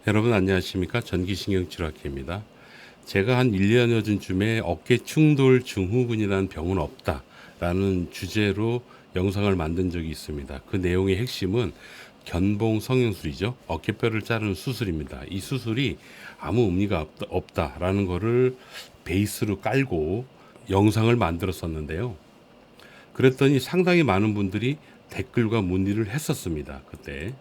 여러분 안녕하십니까? 전기신경치료학회입니다. 제가 한 1년여 전쯤에 어깨 충돌 증후군이라는 병은 없다라는 주제로 영상을 만든 적이 있습니다. 그 내용의 핵심은 견봉 성형술이죠. 어깨뼈를 자르는 수술입니다. 이 수술이 아무 의미가 없다라는 거를 베이스로 깔고 영상을 만들었었는데요. 그랬더니 상당히 많은 분들이 댓글과 문의를 했었습니다. 그때.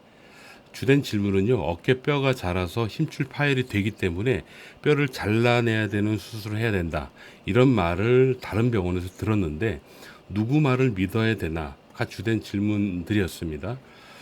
주된 질문은요, 어깨뼈가 자라서 힘줄 파열이 되기 때문에 뼈를 잘라내야 되는 수술을 해야 된다. 이런 말을 다른 병원에서 들었는데, 누구 말을 믿어야 되나가 주된 질문들이었습니다.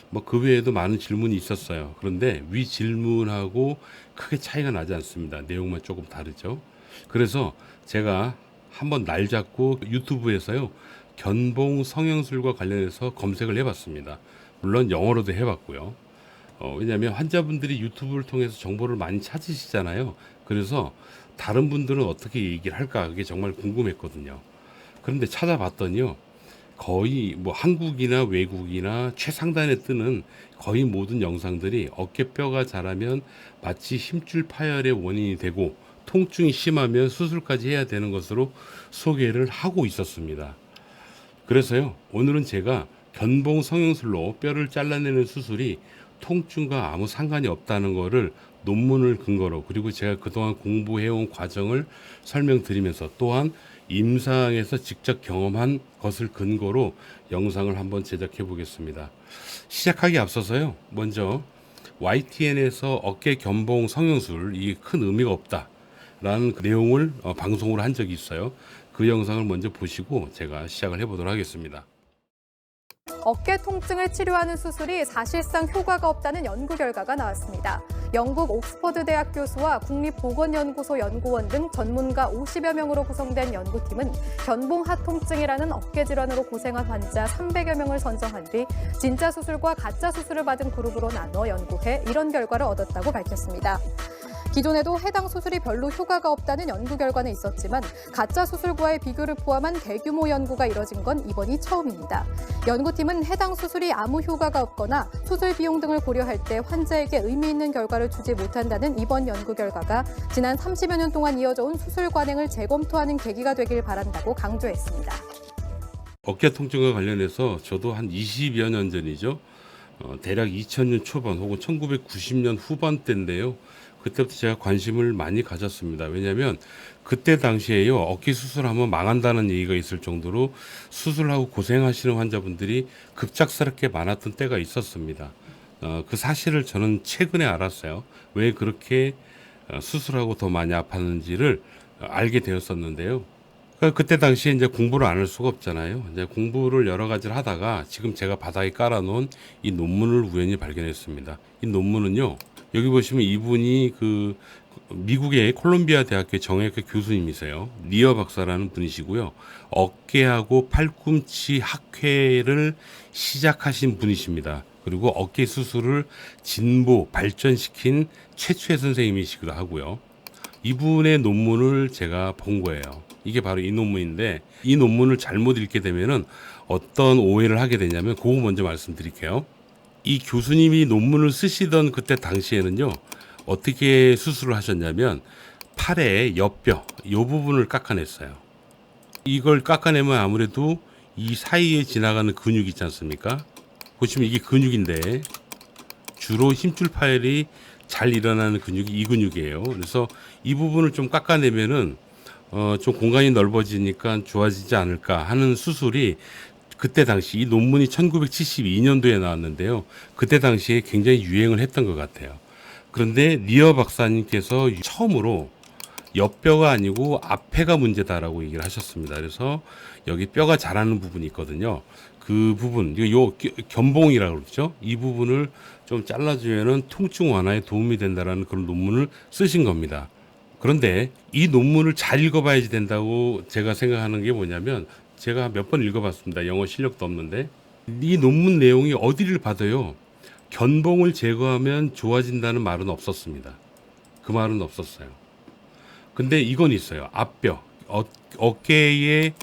뭐 그 외에도 많은 질문이 있었어요. 그런데 위 질문하고 크게 차이가 나지 않습니다. 내용만 조금 다르죠. 그래서 제가 한번 날 잡고 유튜브에서요, 견봉 성형술과 관련해서 검색을 해봤습니다. 물론 영어로도 해봤고요. 왜냐하면 환자분들이 유튜브를 통해서 정보를 많이 찾으시잖아요. 그래서 다른 분들은 어떻게 얘기를 할까 그게 정말 궁금했거든요. 그런데 찾아봤더니요. 거의 뭐 한국이나 외국이나 최상단에 뜨는 거의 모든 영상들이 어깨뼈가 자라면 마치 힘줄 파열의 원인이 되고 통증이 심하면 수술까지 해야 되는 것으로 소개를 하고 있었습니다. 그래서요, 오늘은 제가 견봉 성형술로 뼈를 잘라내는 수술이 통증과 아무 상관이 없다는 거를 논문을 근거로, 그리고 제가 그동안 공부해온 과정을 설명드리면서 또한 임상에서 직접 경험한 것을 근거로 영상을 한번 제작해 보겠습니다. 시작하기 앞서서요, 먼저 YTN에서 어깨 견봉 성형술 이 큰 의미가 없다 라는 그 내용을 방송을 한 적이 있어요. 그 영상을 먼저 보시고 제가 시작을 해보도록 하겠습니다. 어깨 통증을 치료하는 수술이 사실상 효과가 없다는 연구 결과가 나왔습니다. 영국 옥스퍼드 대학 교수와 국립보건연구소 연구원 등 전문가 50여 명으로 구성된 연구팀은 견봉 하통증이라는 어깨 질환으로 고생한 환자 300여 명을 선정한 뒤 진짜 수술과 가짜 수술을 받은 그룹으로 나눠 연구해 이런 결과를 얻었다고 밝혔습니다. 기존에도 해당 수술이 별로 효과가 없다는 연구 결과는 있었지만 가짜 수술과의 비교를 포함한 대규모 연구가 이뤄진 건 이번이 처음입니다. 연구팀은 해당 수술이 아무 효과가 없거나 수술 비용 등을 고려할 때 환자에게 의미 있는 결과를 주지 못한다는 이번 연구 결과가 지난 30여 년 동안 이어져 온 수술 관행을 재검토하는 계기가 되길 바란다고 강조했습니다. 어깨 통증과 관련해서 저도 한 20여 년 전이죠. 대략 2000년 초반 혹은 1990년 후반 때인데요. 그때부터 제가 관심을 많이 가졌습니다. 왜냐하면 그때 당시에요, 어깨 수술하면 망한다는 얘기가 있을 정도로 수술하고 고생하시는 환자분들이 급작스럽게 많았던 때가 있었습니다. 그 사실을 저는 최근에 알았어요. 왜 그렇게 수술하고 더 많이 아팠는지를 알게 되었었는데요. 그때 당시에 이제 공부를 안 할 수가 없잖아요. 이제 공부를 여러 가지를 하다가 지금 제가 바닥에 깔아놓은 이 논문을 우연히 발견했습니다. 이 논문은요, 여기 보시면 이분이 그 미국의 콜롬비아 대학교 정형외과 교수님이세요. 리어 박사라는 분이시고요. 어깨하고 팔꿈치 학회를 시작하신 분이십니다. 그리고 어깨 수술을 진보 발전시킨 최초의 선생님이시기도 하고요. 이분의 논문을 제가 본 거예요. 이게 바로 이 논문인데, 이 논문을 잘못 읽게 되면은 어떤 오해를 하게 되냐면 그거 먼저 말씀드릴게요. 이 교수님이 논문을 쓰시던 그때 당시에는요, 어떻게 수술을 하셨냐면 팔의 옆뼈 이 부분을 깎아냈어요. 이걸 깎아내면 아무래도 이 사이에 지나가는 근육 있지 않습니까? 보시면 이게 근육인데 주로 힘줄 파열이 잘 일어나는 근육이 이 근육이에요. 그래서 이 부분을 좀 깎아내면은 좀 공간이 넓어지니까 좋아지지 않을까 하는 수술이 그때 당시, 이 논문이 1972년도에 나왔는데요. 그때 당시에 굉장히 유행을 했던 것 같아요. 그런데 리어 박사님께서 처음으로 옆뼈가 아니고 앞에가 문제다라고 얘기를 하셨습니다. 그래서 여기 뼈가 자라는 부분이 있거든요. 그 부분, 요 견봉이라고 그러죠. 이 부분을 좀 잘라주면은 통증 완화에 도움이 된다라는 그런 논문을 쓰신 겁니다. 그런데 이 논문을 잘 읽어봐야지 된다고 제가 생각하는 게 뭐냐면, 제가 몇 번 읽어봤습니다. 영어 실력도 없는데 이 논문 내용이 어디를 봐도요, 견봉을 제거하면 좋아진다는 말은 없었습니다. 그 말은 없었어요. 근데 이건 있어요. 앞뼈, 어깨에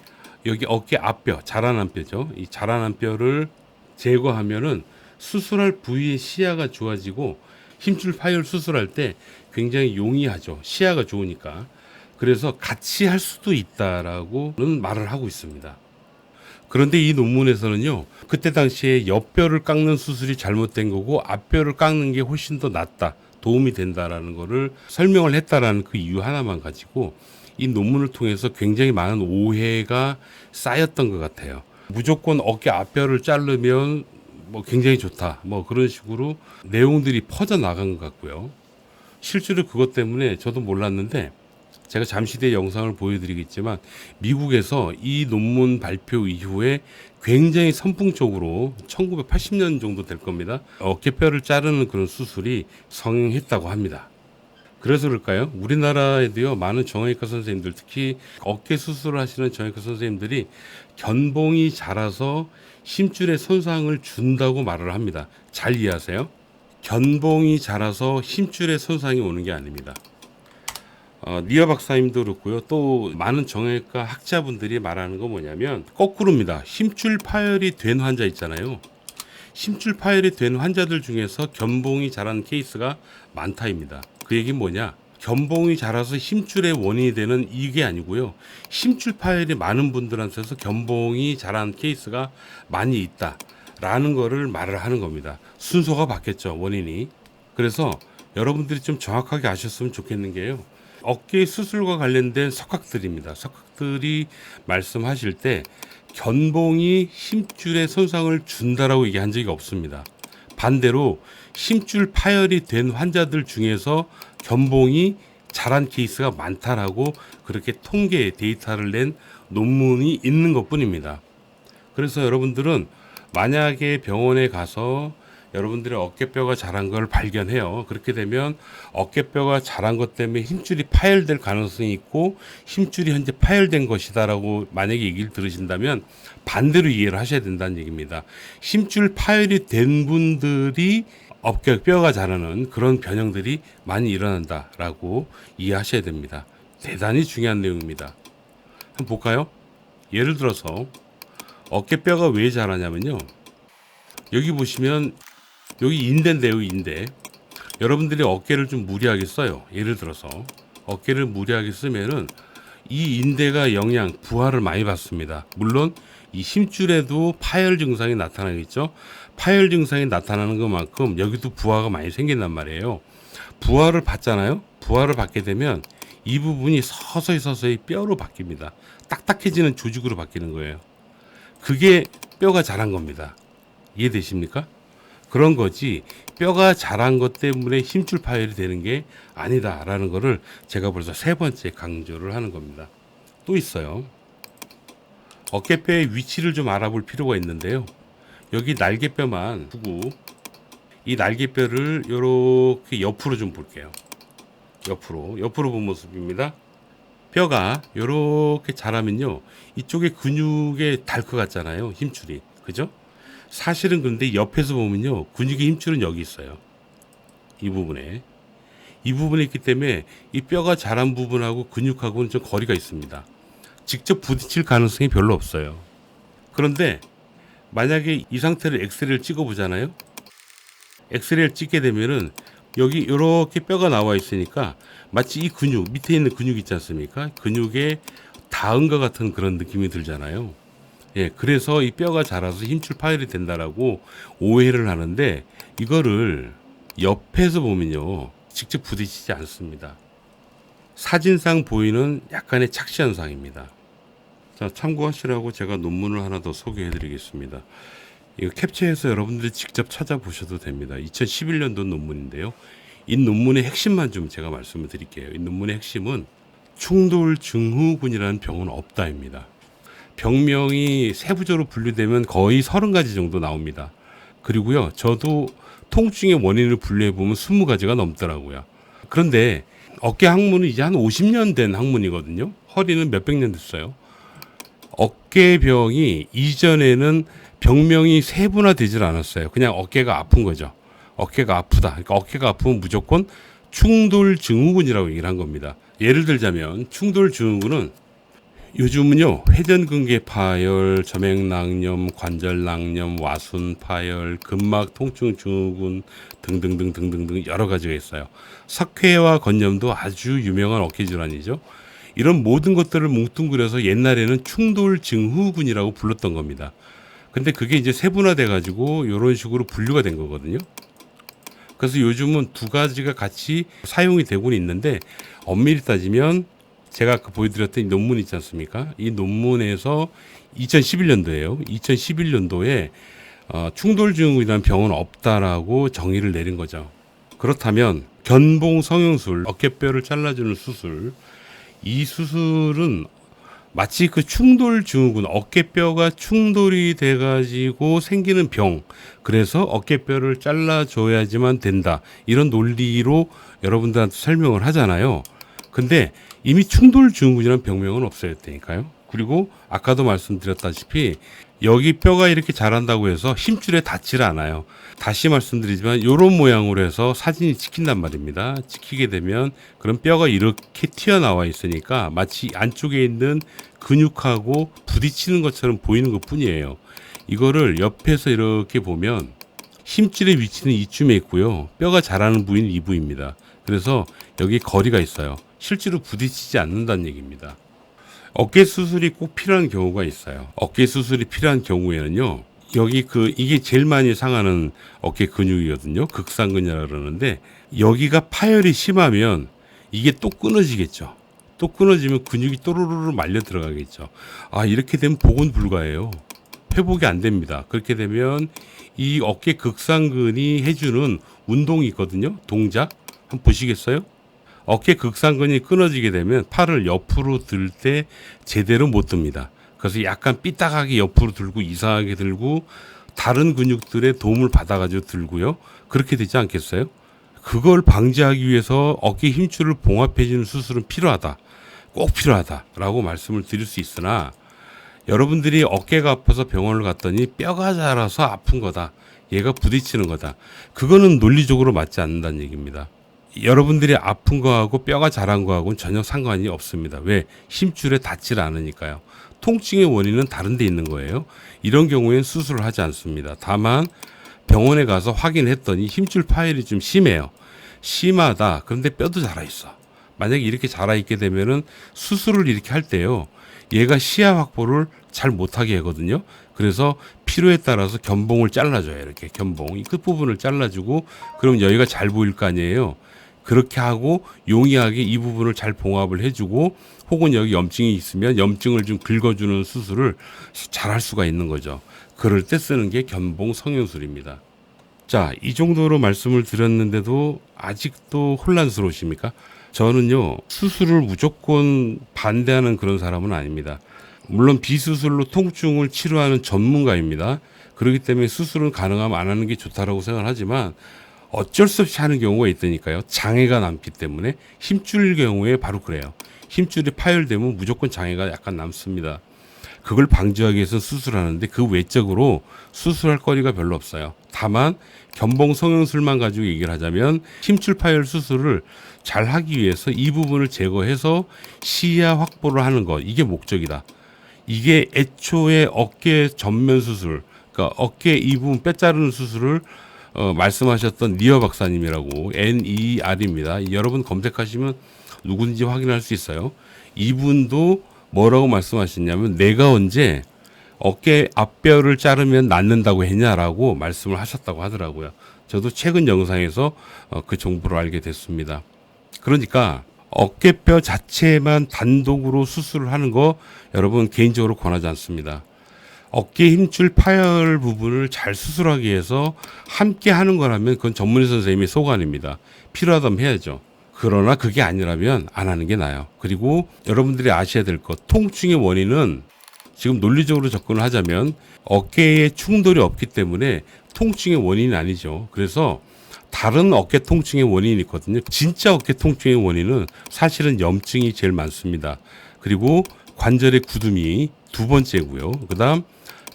여기 어깨 앞뼈, 자라난 뼈죠. 이 자라난 뼈를 제거하면은 수술할 부위의 시야가 좋아지고 힘줄 파열 수술할 때 굉장히 용이하죠. 시야가 좋으니까. 그래서 같이 할 수도 있다라고는 말을 하고 있습니다. 그런데 이 논문에서는요, 그때 당시에 옆뼈를 깎는 수술이 잘못된 거고 앞뼈를 깎는 게 훨씬 더 낫다, 도움이 된다라는 거를 설명을 했다라는 그 이유 하나만 가지고 이 논문을 통해서 굉장히 많은 오해가 쌓였던 것 같아요. 무조건 어깨 앞뼈를 자르면 뭐 굉장히 좋다, 뭐 그런 식으로 내용들이 퍼져 나간 것 같고요. 실제로 그것 때문에 저도 몰랐는데 제가 잠시 뒤에 영상을 보여드리겠지만 미국에서 이 논문 발표 이후에 굉장히 선풍적으로 1980년 정도 될 겁니다. 어깨뼈를 자르는 그런 수술이 성행했다고 합니다. 그래서 그럴까요? 우리나라에도요, 많은 정형외과 선생님들, 특히 어깨 수술을 하시는 정형외과 선생님들이 견봉이 자라서 힘줄에 손상을 준다고 말을 합니다. 잘 이해하세요? 견봉이 자라서 힘줄에 손상이 오는 게 아닙니다. 니아 박사님도 그렇고요. 또 많은 정형외과 학자분들이 말하는 건 뭐냐면 거꾸로입니다. 힘줄 파열이 된 환자 있잖아요. 힘줄 파열이 된 환자들 중에서 견봉이 자란 케이스가 많다입니다. 그 얘기는 뭐냐? 견봉이 자라서 힘줄의 원인이 되는 이게 아니고요. 힘줄 파열이 많은 분들한테서 견봉이 자란 케이스가 많이 있다라는 거를 말을 하는 겁니다. 순서가 바뀌었죠, 원인이. 그래서 여러분들이 좀 정확하게 아셨으면 좋겠는 게요. 어깨 수술과 관련된 석학들입니다. 석학들이 말씀하실 때 견봉이 힘줄에 손상을 준다라고 얘기한 적이 없습니다. 반대로 힘줄 파열이 된 환자들 중에서 견봉이 자란 케이스가 많다라고 그렇게 통계 데이터를 낸 논문이 있는 것뿐입니다. 그래서 여러분들은 만약에 병원에 가서 여러분들의 어깨뼈가 자란 걸 발견해요. 그렇게 되면 어깨뼈가 자란 것 때문에 힘줄이 파열될 가능성이 있고 힘줄이 현재 파열된 것이다라고 만약에 얘기를 들으신다면 반대로 이해를 하셔야 된다는 얘기입니다. 힘줄 파열이 된 분들이 어깨뼈가 자라는 그런 변형들이 많이 일어난다라고 이해하셔야 됩니다. 대단히 중요한 내용입니다. 한번 볼까요? 예를 들어서 어깨뼈가 왜 자라냐면요. 여기 보시면 여기 인대인데요, 인대. 여러분들이 어깨를 좀 무리하게 써요. 예를 들어서 어깨를 무리하게 쓰면은 이 인대가 영양, 부하를 많이 받습니다. 물론 이 힘줄에도 파열 증상이 나타나겠죠. 파열 증상이 나타나는 것만큼 여기도 부하가 많이 생긴단 말이에요. 부하를 받잖아요. 부하를 받게 되면 이 부분이 서서히 뼈로 바뀝니다. 딱딱해지는 조직으로 바뀌는 거예요. 그게 뼈가 자란 겁니다. 이해되십니까? 그런 거지 뼈가 자란 것 때문에 힘줄 파열이 되는 게 아니다라는 거를 제가 벌써 세 번째 강조를 하는 겁니다. 또 있어요. 어깨뼈의 위치를 좀 알아볼 필요가 있는데요. 여기 날개뼈만 두고 이 날개뼈를 이렇게 옆으로 좀 볼게요. 옆으로 본 모습입니다. 뼈가 이렇게 자라면요, 이쪽에 근육에 달 것 같잖아요, 힘줄이. 그죠? 사실은 그런데 옆에서 보면요, 근육의 힘줄은 여기 있어요. 이 부분에 있기 때문에 이 뼈가 자란 부분하고 근육하고는 좀 거리가 있습니다. 직접 부딪힐 가능성이 별로 없어요. 그런데 만약에 이 상태를 엑스레이를 찍어 보잖아요. 엑스레이를 찍게 되면은 여기 이렇게 뼈가 나와 있으니까 마치 이 근육 밑에 있는 근육 있지 않습니까? 근육에 닿은 것 같은 그런 느낌이 들잖아요. 예, 그래서 이 뼈가 자라서 힘줄 파열이 된다라고 오해를 하는데 이거를 옆에서 보면요, 직접 부딪히지 않습니다. 사진상 보이는 약간의 착시 현상입니다. 자, 참고하시라고 제가 논문을 하나 더 소개해 드리겠습니다. 이거 캡처해서 여러분들이 직접 찾아보셔도 됩니다. 2011년도 논문인데요. 이 논문의 핵심만 좀 제가 말씀을 드릴게요. 이 논문의 핵심은 충돌증후군이라는 병은 없다입니다. 병명이 세부적으로 분류되면 거의 30가지 정도 나옵니다. 그리고요, 저도 통증의 원인을 분류해보면 20가지가 넘더라고요. 그런데 어깨 학문은 이제 한 50년 된 학문이거든요. 허리는 몇백 년 됐어요. 어깨병이 이전에는 병명이 세분화되질 않았어요. 그냥 어깨가 아픈 거죠. 어깨가 아프다. 그러니까 어깨가 아프면 무조건 충돌증후군이라고 얘기를 한 겁니다. 예를 들자면 충돌증후군은 요즘은요, 회전근개 파열, 점액낭염, 관절낭염, 와순 파열, 근막 통증 증후군 등등등 여러 가지가 있어요. 석회와 건염도 아주 유명한 어깨 질환이죠. 이런 모든 것들을 뭉뚱그려서 옛날에는 충돌 증후군이라고 불렀던 겁니다. 근데 그게 이제 세분화돼 가지고 이런 식으로 분류가 된 거거든요. 그래서 요즘은 두 가지가 같이 사용이 되고는 있는데, 엄밀히 따지면 제가 아까 보여드렸던 이 논문 있지 않습니까? 이 논문에서 2011년도에요. 2011년도에 충돌증후군이라는 병은 없다라고 정의를 내린 거죠. 그렇다면 견봉 성형술, 어깨뼈를 잘라주는 수술, 이 수술은 마치 그 충돌 증후군, 어깨뼈가 충돌이 돼가지고 생기는 병, 그래서 어깨뼈를 잘라줘야지만 된다, 이런 논리로 여러분들한테 설명을 하잖아요. 근데 이미 충돌 증후군이라는 병명은 없어졌다니까요. 그리고 아까도 말씀드렸다시피 여기 뼈가 이렇게 자란다고 해서 힘줄에 닿질 않아요. 다시 말씀드리지만 이런 모양으로 해서 사진이 찍힌단 말입니다. 찍히게 되면 그런 뼈가 이렇게 튀어나와 있으니까 마치 안쪽에 있는 근육하고 부딪히는 것처럼 보이는 것 뿐이에요. 이거를 옆에서 이렇게 보면 힘줄의 위치는 이쯤에 있고요. 뼈가 자라는 부위는 이 부위입니다. 그래서 여기 거리가 있어요. 실제로 부딪히지 않는다는 얘기입니다. 어깨 수술이 꼭 필요한 경우가 있어요. 어깨 수술이 필요한 경우에는요, 여기 이게 제일 많이 상하는 어깨 근육이거든요. 극상근이라고 그러는데, 여기가 파열이 심하면 이게 또 끊어지겠죠. 또 끊어지면 근육이 또르르르 말려 들어가겠죠. 아, 이렇게 되면 복원 불가예요. 회복이 안 됩니다. 그렇게 되면 이 어깨 극상근이 해주는 운동이 있거든요. 동작 한번 보시겠어요? 어깨 극상근이 끊어지게 되면 팔을 옆으로 들 때 제대로 못 듭니다. 그래서 약간 삐딱하게 옆으로 들고 이상하게 들고 다른 근육들의 도움을 받아가지고 들고요. 그렇게 되지 않겠어요? 그걸 방지하기 위해서 어깨 힘줄을 봉합해주는 수술은 필요하다. 꼭 필요하다라고 말씀을 드릴 수 있으나, 여러분들이 어깨가 아파서 병원을 갔더니 뼈가 자라서 아픈 거다, 얘가 부딪히는 거다, 그거는 논리적으로 맞지 않는다는 얘기입니다. 여러분들이 아픈 거하고 뼈가 자란 거하고는 전혀 상관이 없습니다. 왜? 힘줄에 닿질 않으니까요. 통증의 원인은 다른 데 있는 거예요. 이런 경우엔 수술을 하지 않습니다. 다만 병원에 가서 확인했더니 힘줄 파열이 좀 심해요. 심하다. 그런데 뼈도 자라 있어. 만약에 이렇게 자라 있게 되면은 수술을 이렇게 할 때요, 얘가 시야 확보를 잘 못하게 하거든요. 그래서 필요에 따라서 견봉을 잘라줘요. 이렇게 견봉, 이 끝부분을 잘라주고, 그럼 여기가 잘 보일 거 아니에요. 그렇게 하고 용이하게 이 부분을 잘 봉합을 해주고, 혹은 여기 염증이 있으면 염증을 좀 긁어주는 수술을 잘 할 수가 있는 거죠. 그럴 때 쓰는 게 견봉 성형술입니다. 자, 이 정도로 말씀을 드렸는데도 아직도 혼란스러우십니까? 저는요, 수술을 무조건 반대하는 그런 사람은 아닙니다. 물론 비수술로 통증을 치료하는 전문가입니다. 그렇기 때문에 수술은 가능하면 안 하는 게 좋다라고 생각하지만, 어쩔 수 없이 하는 경우가 있다니까요. 장애가 남기 때문에. 힘줄 경우에 바로 그래요. 힘줄이 파열되면 무조건 장애가 약간 남습니다. 그걸 방지하기 위해서 수술하는데 그 외적으로 수술할 거리가 별로 없어요. 다만 견봉 성형술만 가지고 얘기를 하자면, 힘줄 파열 수술을 잘 하기 위해서 이 부분을 제거해서 시야 확보를 하는 것, 이게 목적이다. 이게 애초에 어깨 전면 수술, 그러니까 어깨 이 부분 뼈 자르는 수술을 말씀하셨던 니어 박사님이라고, NER입니다. 여러분 검색하시면 누군지 확인할 수 있어요. 이분도 뭐라고 말씀하셨냐면, 내가 언제 어깨 앞뼈를 자르면 낫는다고 했냐라고 말씀을 하셨다고 하더라고요. 저도 최근 영상에서 그 정보를 알게 됐습니다. 그러니까 어깨뼈 자체만 단독으로 수술을 하는 거 여러분 개인적으로 권하지 않습니다. 어깨 힘줄 파열 부분을 잘 수술하기 위해서 함께 하는 거라면 그건 전문의 선생님의 소관입니다. 필요하다면 해야죠. 그러나 그게 아니라면 안 하는 게 나아요. 그리고 여러분들이 아셔야 될 것, 통증의 원인은 지금 논리적으로 접근을 하자면 어깨에 충돌이 없기 때문에 통증의 원인이 아니죠. 그래서 다른 어깨 통증의 원인이 있거든요. 진짜 어깨 통증의 원인은 사실은 염증이 제일 많습니다. 그리고 관절의 굳음이 두 번째고요. 그다음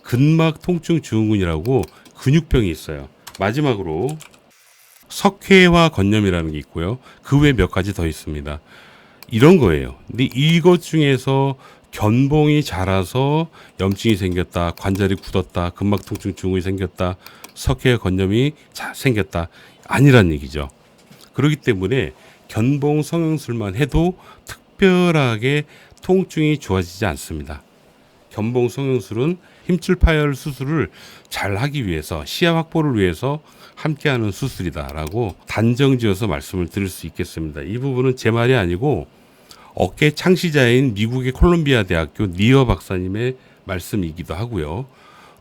근막 통증 증후군이라고 근육병이 있어요. 마지막으로 석회와 건염이라는 게 있고요. 그 외에 몇 가지 더 있습니다. 이런 거예요. 근데 이것 중에서 견봉이 자라서 염증이 생겼다, 관절이 굳었다, 근막 통증 증후이 생겼다, 석회 건염이 생겼다 아니란 얘기죠. 그렇기 때문에 견봉 성형술만 해도 특별하게 통증이 좋아지지 않습니다. 견봉 성형술은 힘줄 파열 수술을 잘 하기 위해서, 시야 확보를 위해서 함께하는 수술이다라고 단정지어서 말씀을 드릴 수 있겠습니다. 이 부분은 제 말이 아니고 어깨 창시자인 미국의 콜롬비아 대학교 니어 박사님의 말씀이기도 하고요.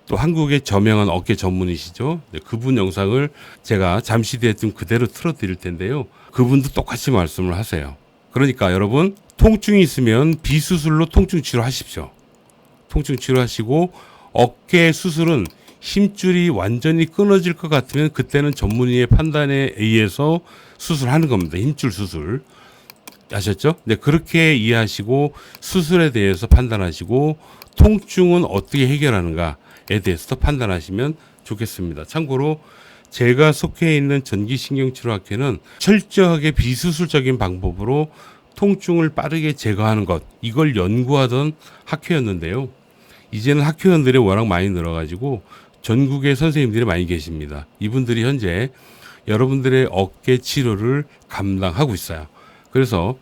또 한국의 저명한 어깨 전문의시죠. 그분 영상을 제가 잠시 뒤에 좀 그대로 틀어드릴 텐데요. 그분도 똑같이 말씀을 하세요. 그러니까 여러분, 통증이 있으면 비수술로 통증 치료하십시오. 통증 치료하시고, 어깨 수술은 힘줄이 완전히 끊어질 것 같으면 그때는 전문의의 판단에 의해서 수술하는 겁니다. 힘줄 수술. 아셨죠? 네, 그렇게 이해하시고 수술에 대해서 판단하시고 통증은 어떻게 해결하는가에 대해서도 판단하시면 좋겠습니다. 참고로 제가 속해 있는 전기신경치료학회는 철저하게 비수술적인 방법으로 통증을 빠르게 제거하는 것, 이걸 연구하던 학회였는데요. 이제는 학회원들이 워낙 많이 늘어가지고 전국에 선생님들이 많이 계십니다. 이분들이 현재 여러분들의 어깨 치료를 감당하고 있어요. 그래서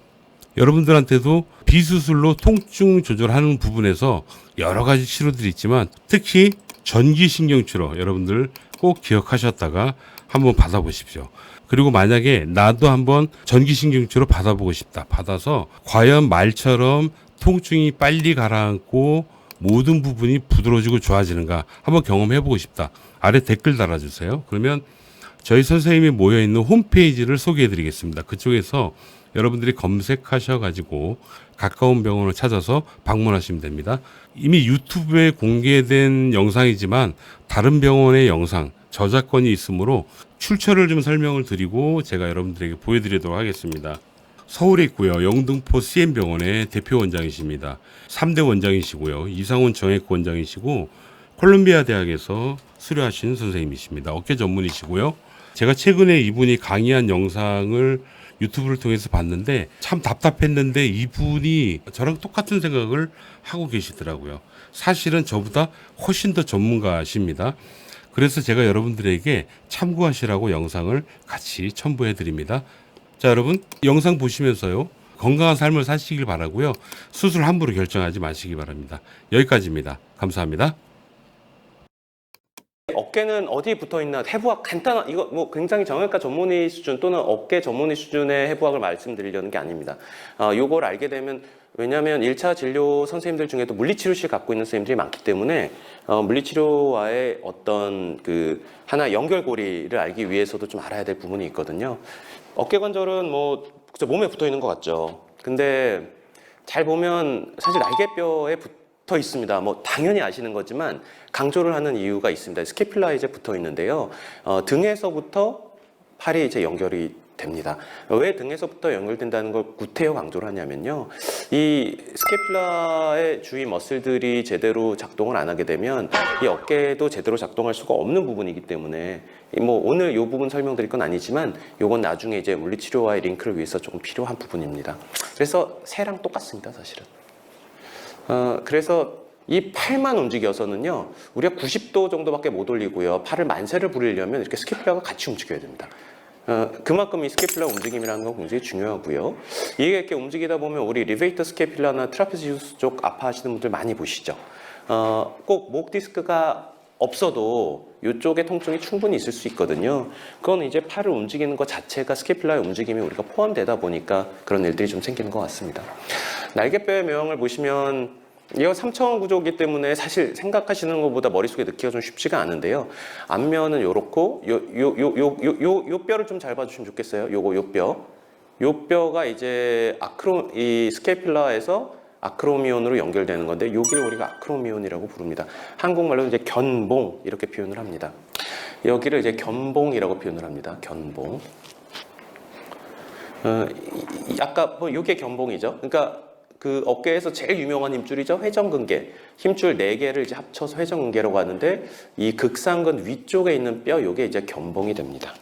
여러분들한테도 비수술로 통증 조절하는 부분에서 여러 가지 치료들이 있지만 특히 전기신경치료 여러분들 꼭 기억하셨다가 한번 받아보십시오. 그리고 만약에 나도 한번 전기신경치료 받아보고 싶다. 받아서 과연 말처럼 통증이 빨리 가라앉고 모든 부분이 부드러워지고 좋아지는가 한번 경험해보고 싶다. 아래 댓글 달아주세요. 그러면 저희 선생님이 모여있는 홈페이지를 소개해드리겠습니다. 그쪽에서 여러분들이 검색하셔가지고 가까운 병원을 찾아서 방문하시면 됩니다. 이미 유튜브에 공개된 영상이지만 다른 병원의 영상 저작권이 있으므로 출처를 좀 설명을 드리고 제가 여러분들에게 보여드리도록 하겠습니다. 서울에 있고요. 영등포 CM병원의 대표 원장이십니다. 3대 원장이시고요. 이상훈 정액 원장이시고 콜롬비아 대학에서 수료하신 선생님이십니다. 어깨 전문이시고요. 제가 최근에 이분이 강의한 영상을 유튜브를 통해서 봤는데 참 답답했는데 이분이 저랑 똑같은 생각을 하고 계시더라고요. 사실은 저보다 훨씬 더 전문가십니다. 그래서 제가 여러분들에게 참고하시라고 영상을 같이 첨부해 드립니다. 자, 여러분 영상 보시면서요. 건강한 삶을 사시길 바라고요. 수술 함부로 결정하지 마시기 바랍니다. 여기까지입니다. 감사합니다. 어깨는 어디 붙어 있나 해부학 간단한 이거 뭐 굉장히 정형외과 전문의 수준 또는 어깨 전문의 수준의 해부학을 말씀드리려는 게 아닙니다. 요걸 알게 되면 왜냐하면 1차 진료 선생님들 중에도 물리치료실 갖고 있는 선생님들이 많기 때문에 물리치료와의 어떤 그 하나 연결고리를 알기 위해서도 좀 알아야 될 부분이 있거든요. 어깨 관절은 뭐 몸에 붙어 있는 것 같죠. 근데 잘 보면 사실 날개뼈에 붙어 있습니다. 뭐 당연히 아시는 거지만 강조를 하는 이유가 있습니다. 스캐퓰라에 이제 붙어 있는데요. 등에서부터 팔이 이제 연결이 됩니다. 왜 등에서부터 연결된다는 걸 구태여 강조를 하냐면요. 이 스캐퓰라의 주위 머슬들이 제대로 작동을 안 하게 되면 이 어깨도 제대로 작동할 수가 없는 부분이기 때문에 뭐 오늘 이 부분 설명드릴 건 아니지만 이건 나중에 이제 물리치료와의 링크를 위해서 조금 필요한 부분입니다. 그래서 새랑 똑같습니다, 사실은. 그래서 이 팔만 움직여서는요, 우리가 90도 정도밖에 못 올리고요, 팔을 만세를 부리려면 이렇게 스캐퓰라가 같이 움직여야 됩니다. 그만큼 이 스캐퓰라 움직임이라는 건 굉장히 중요하고요. 이게 이렇게 움직이다 보면 우리 리베이터 스캐퓰라나 트라페지우스 쪽 아파하시는 분들 많이 보시죠. 꼭 목 디스크가 없어도 이쪽에 통증이 충분히 있을 수 있거든요. 그건 이제 팔을 움직이는 것 자체가 스캐퓰라의 움직임이 우리가 포함되다 보니까 그런 일들이 좀 생기는 것 같습니다. 날개뼈의 모형을 보시면 이거 3차원 구조이기 때문에 사실 생각하시는 것보다 머릿속에 넣기가 좀 쉽지가 않은데요. 앞면은 요렇고 요 뼈를 좀 잘 봐주시면 좋겠어요. 요 뼈. 요 뼈가 이제 이 스캐퓰라에서 아크로미온으로 연결되는 건데 여기를 우리가 아크로미온이라고 부릅니다. 한국말로 이제 견봉 이렇게 표현을 합니다. 여기를 이제 견봉이라고 표현을 합니다. 견봉. 아까 뭐 요게 견봉이죠. 그러니까 그 어깨에서 제일 유명한 힘줄이죠. 회전근개. 힘줄 4개를 이제 합쳐서 회전근개라고 하는데 이 극상근 위쪽에 있는 뼈 요게 이제 견봉이 됩니다.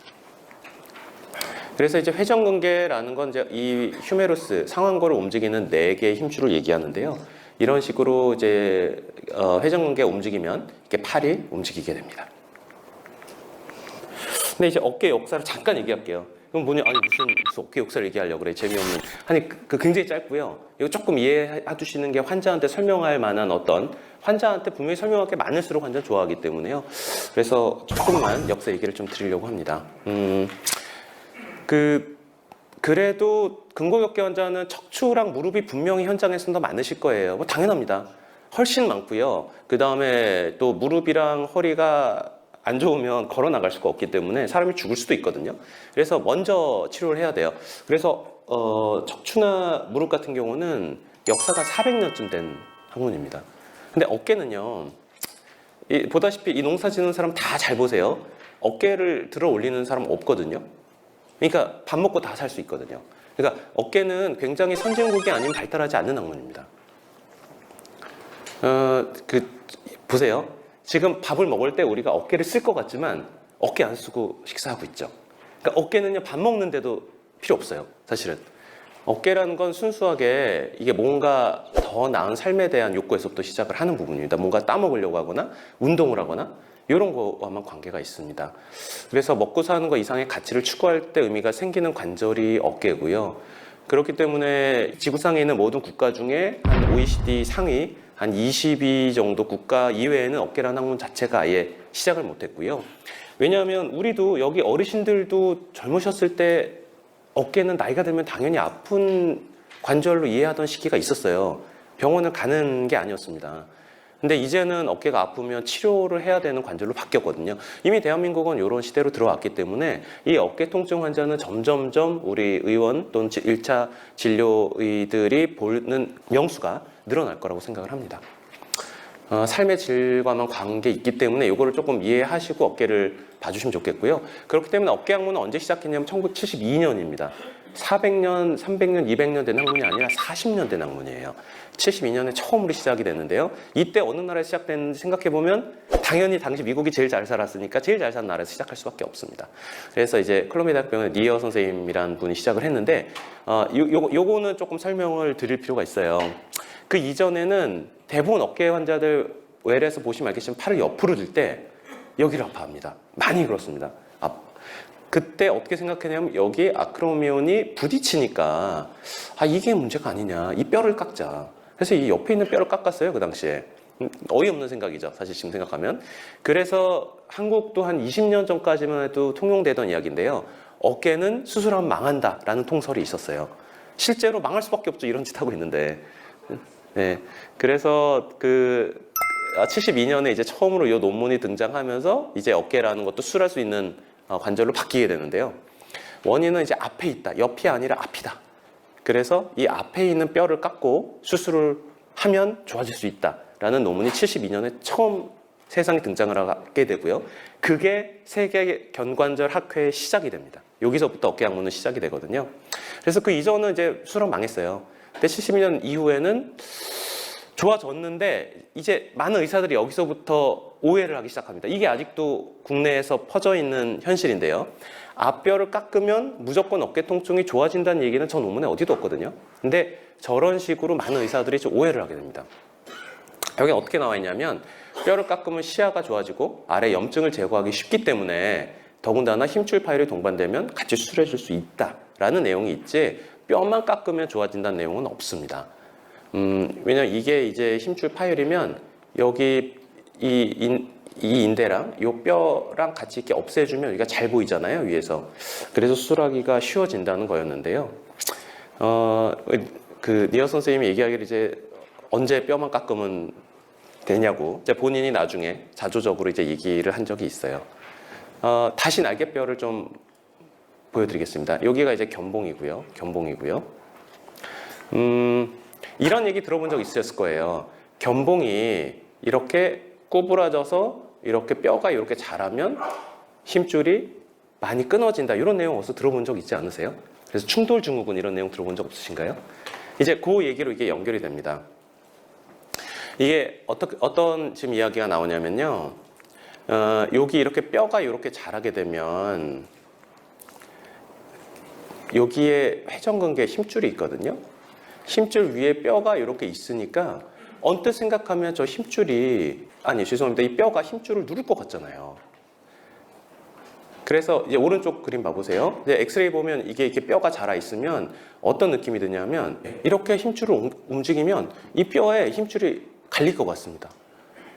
그래서 이제 회전근개라는 건 이제 이 휴메루스 상완골을 움직이는 4개의 힘줄을 얘기하는데요. 이런 식으로 이제 회전근개가 움직이면 이렇게 팔이 움직이게 됩니다. 근데 이제 어깨 역사를 잠깐 얘기할게요. 그럼 뭐냐, 아니 무슨 어깨 역사를 얘기하려고 그래, 재미없는. 아니 그 굉장히 짧고요. 이거 조금 이해해 주시는 게 환자한테 설명할 만한 어떤, 환자한테 분명히 설명할 게 많을수록 환자는 좋아하기 때문에요. 그래서 조금만 역사 얘기를 좀 드리려고 합니다. 그래도 근골격계 환자는 척추랑 무릎이 분명히 현장에서는 더 많으실 거예요. 뭐 당연합니다. 훨씬 많고요. 그 다음에 또 무릎이랑 허리가 안 좋으면 걸어 나갈 수가 없기 때문에 사람이 죽을 수도 있거든요. 그래서 먼저 치료를 해야 돼요. 그래서 척추나 무릎 같은 경우는 역사가 400년쯤 된 학문입니다. 근데 어깨는요, 보다시피 이 농사 짓는 사람 다 잘 보세요. 어깨를 들어 올리는 사람 없거든요. 그러니까 밥 먹고 다 살 수 있거든요. 그러니까 어깨는 굉장히 선진국이 아니면 발달하지 않는 학문입니다. 보세요. 지금 밥을 먹을 때 우리가 어깨를 쓸 것 같지만 어깨 안 쓰고 식사하고 있죠. 그러니까 어깨는요, 밥 먹는데도 필요 없어요. 사실은. 어깨라는 건 순수하게 이게 뭔가 더 나은 삶에 대한 욕구에서부터 시작을 하는 부분입니다. 뭔가 따먹으려고 하거나 운동을 하거나 이런 거와만 관계가 있습니다. 그래서 먹고 사는 거 이상의 가치를 추구할 때 의미가 생기는 관절이 어깨고요. 그렇기 때문에 지구상에 있는 모든 국가 중에 한 OECD 상위 한 20위 정도 국가 이외에는 어깨라는 학문 자체가 아예 시작을 못했고요. 왜냐하면 우리도 여기 어르신들도 젊으셨을 때 어깨는 나이가 들면 당연히 아픈 관절로 이해하던 시기가 있었어요. 병원을 가는 게 아니었습니다. 근데 이제는 어깨가 아프면 치료를 해야 되는 관절로 바뀌었거든요. 이미 대한민국은 이런 시대로 들어왔기 때문에 이 어깨 통증 환자는 점점점 우리 의원 또는 1차 진료의들이 보는 명수가 늘어날 거라고 생각을 합니다. 삶의 질과만 관계 있기 때문에 이거를 조금 이해하시고 어깨를 봐주시면 좋겠고요. 그렇기 때문에 어깨 학문은 언제 시작했냐면 1972년입니다. 400년, 300년, 200년 된 학문이 아니라 40년 된 학문이에요. 72년에 처음으로 시작이 됐는데요. 이때 어느 나라에 시작됐는지 생각해보면 당연히 당시 미국이 제일 잘 살았으니까 제일 잘 사는 나라에서 시작할 수밖에 없습니다. 그래서 이제 콜롬비아 대학병원의 니어 선생님이라는 분이 시작을 했는데 요거는 조금 설명을 드릴 필요가 있어요. 그 이전에는 대부분 어깨 환자들 외래에서 보시면 알겠지만 팔을 옆으로 들 때 여기를 아파합니다. 많이 그렇습니다. 그때 어떻게 생각했냐면 여기 아크로미온이 부딪히니까 이게 문제가 아니냐, 이 뼈를 깎자. 그래서 이 옆에 있는 뼈를 깎았어요, 그 당시에. 어이없는 생각이죠, 사실 지금 생각하면. 그래서 한국도 한 20년 전까지만 해도 통용되던 이야기인데요. 어깨는 수술하면 망한다라는 통설이 있었어요. 실제로 망할 수밖에 없죠, 이런 짓 하고 있는데. 네, 그래서 72년에 이제 처음으로 이 논문이 등장하면서 이제 어깨라는 것도 수술할 수 있는 관절로 바뀌게 되는데요. 원인은 이제 앞에 있다, 옆이 아니라 앞이다. 그래서 이 앞에 있는 뼈를 깎고 수술을 하면 좋아질 수 있다라는 논문이 72년에 처음 세상에 등장을 하게 되고요. 그게 세계 견관절 학회의 시작이 됩니다. 여기서부터 어깨 학문은 시작이 되거든요. 그래서 그 이전은 이제 수술은 망했어요. 근데 72년 이후에는 좋아졌는데 이제 많은 의사들이 여기서부터 오해를 하기 시작합니다. 이게 아직도 국내에서 퍼져 있는 현실인데요. 앞뼈를 깎으면 무조건 어깨 통증이 좋아진다는 얘기는 저 논문에 어디도 없거든요. 근데 저런 식으로 많은 의사들이 좀 오해를 하게 됩니다. 여기 어떻게 나와 있냐면 뼈를 깎으면 시야가 좋아지고 아래 염증을 제거하기 쉽기 때문에 더군다나 힘줄 파열이 동반되면 같이 수술해 줄 수 있다라는 내용이 있지 뼈만 깎으면 좋아진다는 내용은 없습니다. 왜냐면 이게 이제 힘줄 파열이면 여기 이 인대랑 이 뼈랑 같이 이렇게 없애주면 여기가 잘 보이잖아요, 위에서. 그래서 수술하기가 쉬워진다는 거였는데요. 그 니어 선생님이 얘기하기를 이제 언제 뼈만 깎으면 되냐고 이제 본인이 나중에 자조적으로 이제 얘기를 한 적이 있어요. 다시 날개뼈를 좀 보여드리겠습니다. 여기가 이제 견봉이고요. 이런 얘기 들어본 적 있으셨을 거예요. 견봉이 이렇게 구부라져서 이렇게 뼈가 이렇게 자라면 힘줄이 많이 끊어진다. 이런 내용 어디서 들어본 적 있지 않으세요? 그래서 충돌 증후군 이런 내용 들어본 적 없으신가요? 이제 그 얘기로 이게 연결이 됩니다. 이게 어떤 지금 이야기가 나오냐면요. 여기 이렇게 뼈가 이렇게 자라게 되면 여기에 회전근개 힘줄이 있거든요. 힘줄 위에 뼈가 이렇게 있으니까 언뜻 생각하면 저 힘줄이, 아니 죄송합니다, 이 뼈가 힘줄을 누를 것 같잖아요. 그래서 이제 오른쪽 그림 봐보세요. 이제 엑스레이 보면 이게 이렇게 뼈가 자라 있으면 어떤 느낌이 드냐면 이렇게 힘줄을 움직이면 이 뼈에 힘줄이 갈릴 것 같습니다.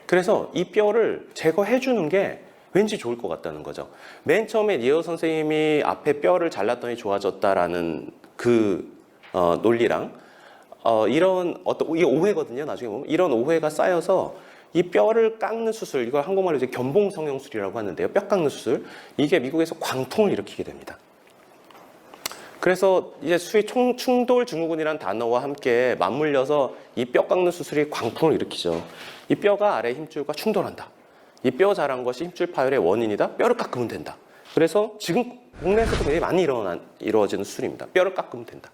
그래서 이 뼈를 제거해 주는 게 왠지 좋을 것 같다는 거죠. 맨 처음에 니어 선생님이 앞에 뼈를 잘랐더니 좋아졌다라는 그 논리랑 이런 어떤 이게 오해거든요. 나중에 보면 이런 오해가 쌓여서 이 뼈를 깎는 수술, 이걸 한국말로 이제 견봉성형술이라고 하는데요. 뼈 깎는 수술, 이게 미국에서 광풍을 일으키게 됩니다. 그래서 이제 수의 충돌 증후군이라는 단어와 함께 맞물려서 이 뼈 깎는 수술이 광풍을 일으키죠. 이 뼈가 아래 힘줄과 충돌한다. 이 뼈 자란 것이 힘줄 파열의 원인이다. 뼈를 깎으면 된다. 그래서 지금 국내에서도 굉장히 많이 이루어지는 수술입니다. 뼈를 깎으면 된다.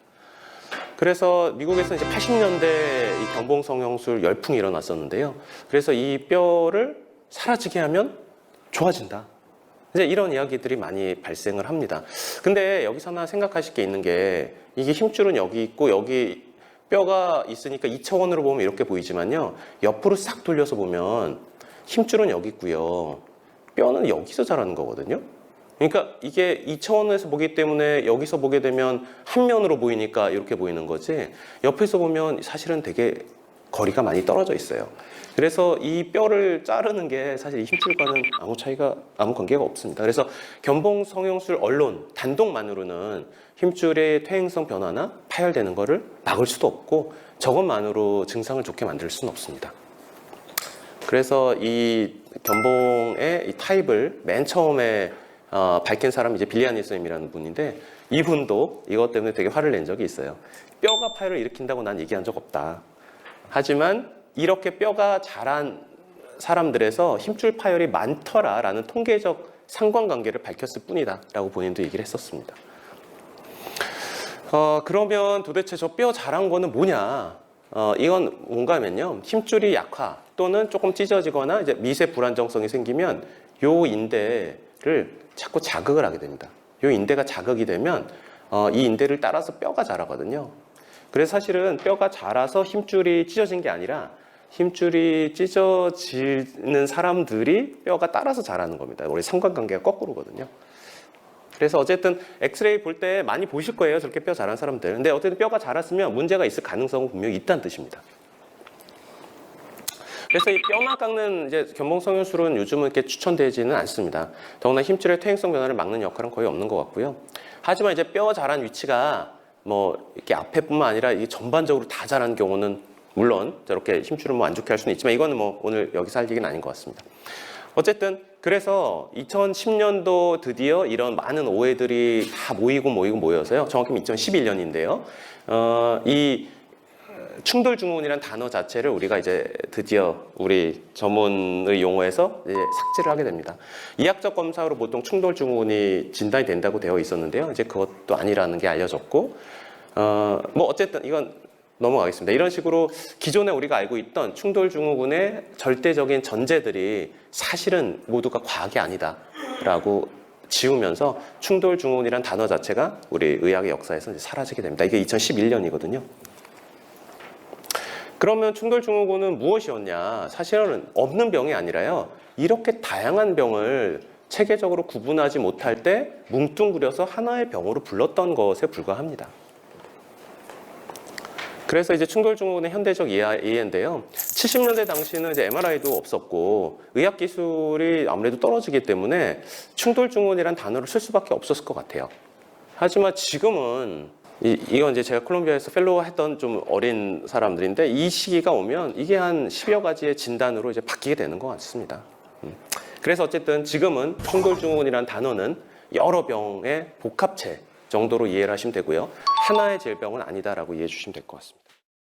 그래서 미국에서 이제 80년대 이 견봉성형술 열풍이 일어났었는데요. 그래서 이 뼈를 사라지게 하면 좋아진다. 이제 이런 이야기들이 많이 발생을 합니다. 근데 여기서 하나 생각하실 게 있는 게 이게 힘줄은 여기 있고 여기 뼈가 있으니까 2차원으로 보면 이렇게 보이지만요. 옆으로 싹 돌려서 보면 힘줄은 여기 있고요. 뼈는 여기서 자라는 거거든요. 그러니까 이게 2차원에서 보기 때문에 여기서 보게 되면 한 면으로 보이니까 이렇게 보이는 거지 옆에서 보면 사실은 되게 거리가 많이 떨어져 있어요. 그래서 이 뼈를 자르는 게 사실 이 힘줄과는 아무 관계가 없습니다. 그래서 견봉성형술 언론 단독만으로는 힘줄의 퇴행성 변화나 파열되는 거를 막을 수도 없고 저것만으로 증상을 좋게 만들 수는 없습니다. 그래서 이 견봉의 이 타입을 맨 처음에 밝힌 사람이 이제 빌리안 윌슨이라는 분인데 이분도 이것 때문에 되게 화를 낸 적이 있어요. 뼈가 파열을 일으킨다고 난 얘기한 적 없다. 하지만 이렇게 뼈가 자란 사람들에서 힘줄 파열이 많더라라는 통계적 상관관계를 밝혔을 뿐이다 라고 본인도 얘기를 했었습니다. 그러면 도대체 저 뼈 자란 거는 뭐냐? 이건 뭔가 하면요. 힘줄이 약화 또는 조금 찢어지거나 이제 미세 불안정성이 생기면 요 인대를 자꾸 자극을 하게 됩니다. 요 인대가 자극이 되면 이 인대를 따라서 뼈가 자라거든요. 그래서 사실은 뼈가 자라서 힘줄이 찢어진 게 아니라 힘줄이 찢어지는 사람들이 뼈가 따라서 자라는 겁니다. 우리 상관관계가 거꾸로거든요. 그래서 어쨌든 엑스레이 볼 때 많이 보실 거예요. 저렇게 뼈 자란 사람들. 근데 어쨌든 뼈가 자랐으면 문제가 있을 가능성은 분명히 있다는 뜻입니다. 그래서 이 뼈만 깎는 이제 견봉성형술은 요즘은 이렇게 추천되지는 않습니다. 더구나 힘줄의 퇴행성 변화를 막는 역할은 거의 없는 것 같고요. 하지만 이제 뼈 자란 위치가 뭐 이렇게 앞에뿐만 아니라 이게 전반적으로 다 자란 경우는 물론 저렇게 힘줄을 뭐 안 좋게 할 수는 있지만 이거는 뭐 오늘 여기서 할 얘기는 아닌 것 같습니다. 어쨌든 그래서 2010년도 드디어 이런 많은 오해들이 다 모여서요. 정확히는 2011년인데요. 이 충돌 증후군이라는 단어 자체를 우리가 이제 드디어 우리 전문의 용어에서 이제 삭제를 하게 됩니다. 이학적 검사로 보통 충돌 증후군이 진단이 된다고 되어 있었는데요. 이제 그것도 아니라는 게 알려졌고, 뭐 어쨌든 이건 넘어가겠습니다. 이런 식으로 기존에 우리가 알고 있던 충돌 증후군의 절대적인 전제들이 사실은 모두가 과학이 아니다라고 지우면서 충돌 증후군이라는 단어 자체가 우리 의학의 역사에서 이제 사라지게 됩니다. 이게 2011년이거든요. 그러면 충돌 증후군은 무엇이었냐? 사실은 없는 병이 아니라요. 이렇게 다양한 병을 체계적으로 구분하지 못할 때 뭉뚱그려서 하나의 병으로 불렀던 것에 불과합니다. 그래서 이제 충돌 증후군의 현대적 이해인데요. 70년대 당시는 이제 MRI도 없었고 의학 기술이 아무래도 떨어지기 때문에 충돌 증후군이라는 단어를 쓸 수밖에 없었을 것 같아요. 하지만 지금은 이건 이제 제가 콜롬비아에서 펠로우 했던 좀 어린 사람들인데 이 시기가 오면 이게 한 10여 가지의 진단으로 이제 바뀌게 되는 것 같습니다. 그래서 어쨌든 지금은 충돌 증후군이라는 단어는 여러 병의 복합체 정도로 이해를 하시면 되고요. 하나의 질병은 아니다라고 이해해 주시면 될 것 같습니다.